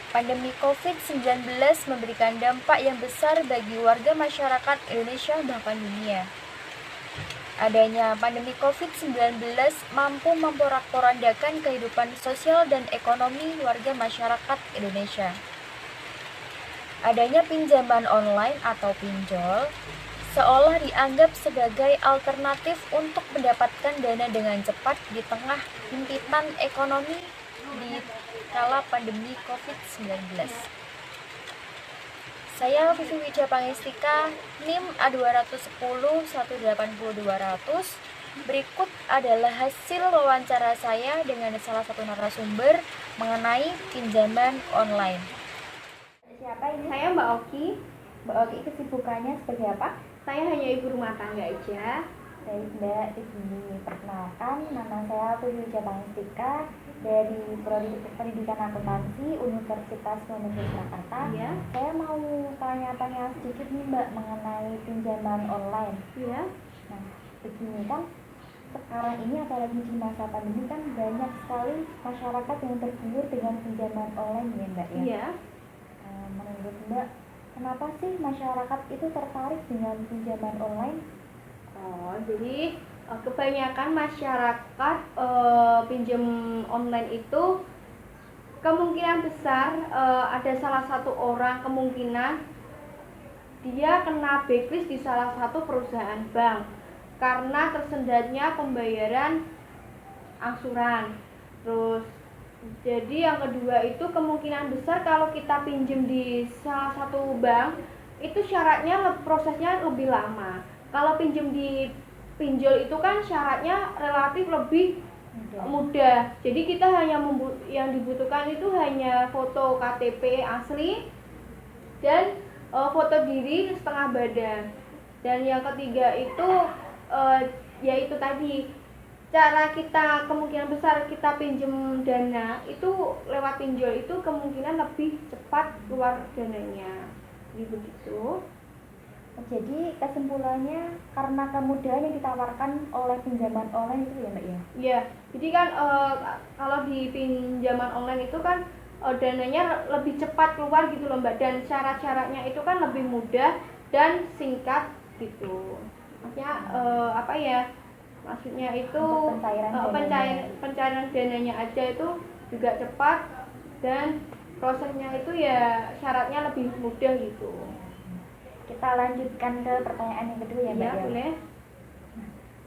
Pandemi COVID-19 memberikan dampak yang besar bagi warga masyarakat Indonesia bahkan dunia. Adanya pandemi COVID-19 mampu memporak-porandakan kehidupan sosial dan ekonomi warga masyarakat Indonesia. Adanya pinjaman online atau pinjol seolah dianggap sebagai alternatif untuk mendapatkan dana dengan cepat di tengah himpitan ekonomi di kala pandemi COVID-19. Saya Vivi Widya Pangestika, NIM A210180200. Berikut adalah hasil wawancara saya dengan salah satu narasumber mengenai pinjaman online. Siapa ini? Saya Mbak Oki. Mbak Oki, kesibukannya seperti apa? Saya hanya ibu rumah tangga aja. Baik Mbak, begini, perkenalkan, nama saya Vivi Widya Pangestika dari Prodi Pendidikan Akuntansi Universitas Muhammadiyah Surakarta. Iya. Saya mau tanya-tanya sedikit nih Mbak mengenai pinjaman online. Iya. Nah, begini kan, sekarang ini apalagi di masa pandemi kan banyak sekali masyarakat yang tergiur dengan pinjaman online ya Mbak ya. Iya. Menurut Mbak, kenapa sih masyarakat itu tertarik dengan pinjaman online? Oh, jadi kebanyakan masyarakat pinjam online itu kemungkinan besar ada salah satu orang kemungkinan dia kena blacklist di salah satu perusahaan bank karena tersendatnya pembayaran angsuran. Terus jadi yang kedua itu kemungkinan besar kalau kita pinjam di salah satu bank itu syaratnya prosesnya lebih lama. Kalau pinjam di pinjol itu kan syaratnya relatif lebih mudah. Jadi kita hanya yang dibutuhkan itu hanya foto KTP asli dan foto diri setengah badan. Dan yang ketiga itu yaitu tadi cara kita kemungkinan besar kita pinjam dana itu lewat pinjol itu kemungkinan lebih cepat keluar dananya. Jadi begitu. Jadi kesimpulannya karena kemudahan yang ditawarkan oleh pinjaman online itu ya Mbak ya? Iya, jadi kan kalau di pinjaman online itu kan dananya lebih cepat keluar gitu loh Mbak, dan syarat-syaratnya itu kan lebih mudah dan singkat gitu. Maksudnya apa ya? Maksudnya itu pencairan dananya aja itu juga cepat dan prosesnya itu ya syaratnya lebih mudah gitu. Kita lanjutkan ke pertanyaan yang kedua ya Mbak ya? Boleh.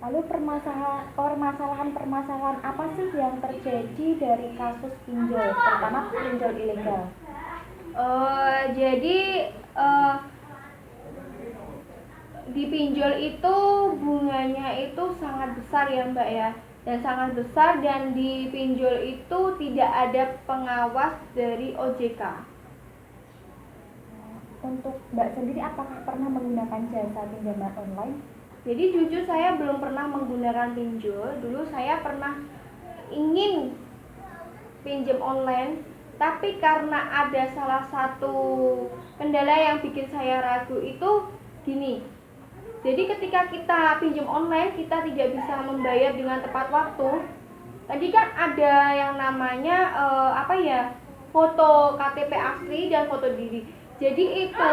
Lalu permasalahan apa sih yang terjadi dari kasus pinjol, terutama pinjol ilegal? Jadi di pinjol itu bunganya itu sangat besar ya Mbak ya, dan sangat besar, dan di pinjol itu tidak ada pengawas dari OJK. Untuk Mbak sendiri apakah pernah menggunakan jasa pinjaman online? Jadi jujur saya belum pernah menggunakan pinjol. Dulu saya pernah ingin pinjam online, tapi karena ada salah satu kendala yang bikin saya ragu itu gini. Jadi ketika kita pinjam online kita tidak bisa membayar dengan tepat waktu. Tadi kan ada yang namanya foto KTP asli dan foto diri. Jadi itu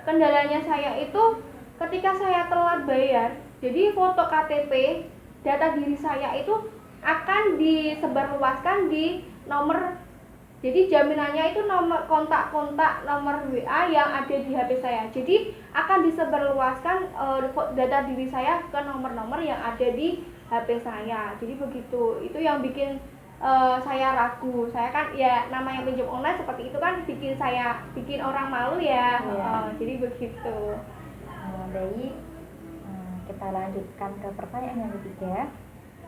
kendalanya saya itu ketika saya telat bayar. Jadi foto KTP, data diri saya itu akan disebarluaskan di nomor. Jadi jaminannya itu nomor kontak-kontak nomor WA yang ada di HP saya. Jadi akan disebarluaskan data diri saya ke nomor-nomor yang ada di HP saya. Jadi begitu. Itu yang bikin saya ragu. Saya kan ya namanya pinjam online seperti itu kan bikin orang malu ya. Jadi begitu. Baik. Kita lanjutkan ke pertanyaan yang ketiga.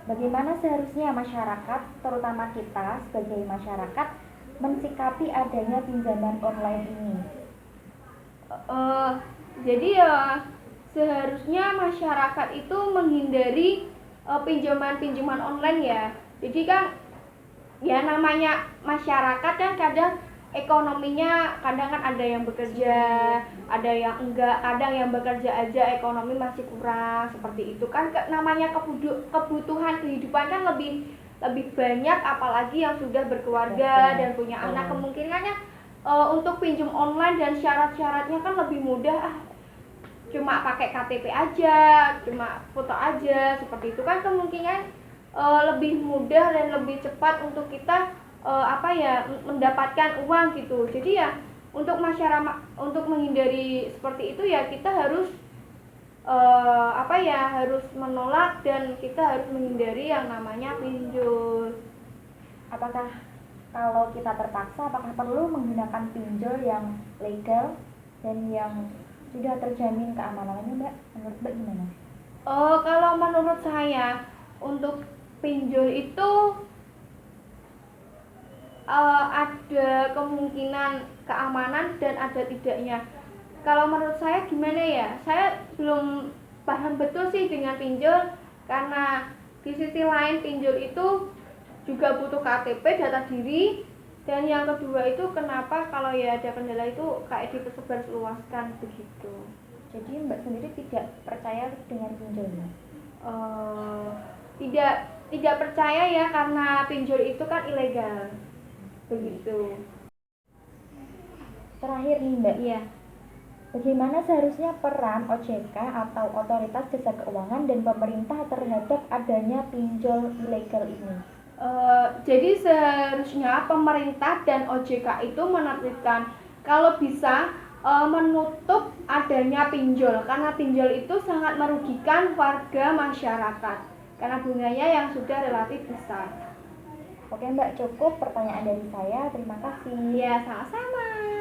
Bagaimana seharusnya masyarakat, terutama kita sebagai masyarakat, mensikapi adanya pinjaman online ini? Jadi ya seharusnya masyarakat itu menghindari pinjaman online ya. Jadi kan ya namanya masyarakat kan kadang ekonominya kadang kan ada yang bekerja, ada yang enggak, kadang yang bekerja aja ekonomi masih kurang, seperti itu kan. Namanya kebutuhan kehidupan kan lebih banyak, apalagi yang sudah berkeluarga dan punya anak, kemungkinannya untuk pinjam online dan syarat-syaratnya kan lebih mudah, cuma pakai KTP aja, cuma foto aja, seperti itu kan kemungkinan lebih mudah dan lebih cepat untuk kita mendapatkan uang gitu. Jadi ya untuk masyarakat, untuk menghindari seperti itu ya kita harus harus menolak dan kita harus menghindari yang namanya pinjol. Apakah kalau kita terpaksa, apakah perlu menggunakan pinjol yang legal dan yang sudah terjamin keamanannya, Mbak? Menurut Mbak gimana? Kalau menurut saya untuk pinjol itu ada kemungkinan keamanan dan ada tidaknya. Kalau menurut saya gimana ya? Saya belum paham betul sih dengan pinjol, karena di sisi lain pinjol itu juga butuh KTP, data diri, dan yang kedua itu kenapa kalau ya ada kendala itu kayak disebarluaskan begitu. Jadi Mbak sendiri tidak percaya dengan pinjol, Mbak? Tidak percaya ya, karena pinjol itu kan ilegal begitu. Terakhir nih, Mbak, Iya. bagaimana seharusnya peran OJK atau Otoritas Jasa Keuangan dan pemerintah terhadap adanya pinjol ilegal ini? Jadi seharusnya pemerintah dan OJK itu menertibkan, kalau bisa menutup adanya pinjol, karena pinjol itu sangat merugikan warga masyarakat karena bunganya yang sudah relatif besar. Oke Mbak, cukup pertanyaan dari saya. Terima kasih. Ya, sama-sama.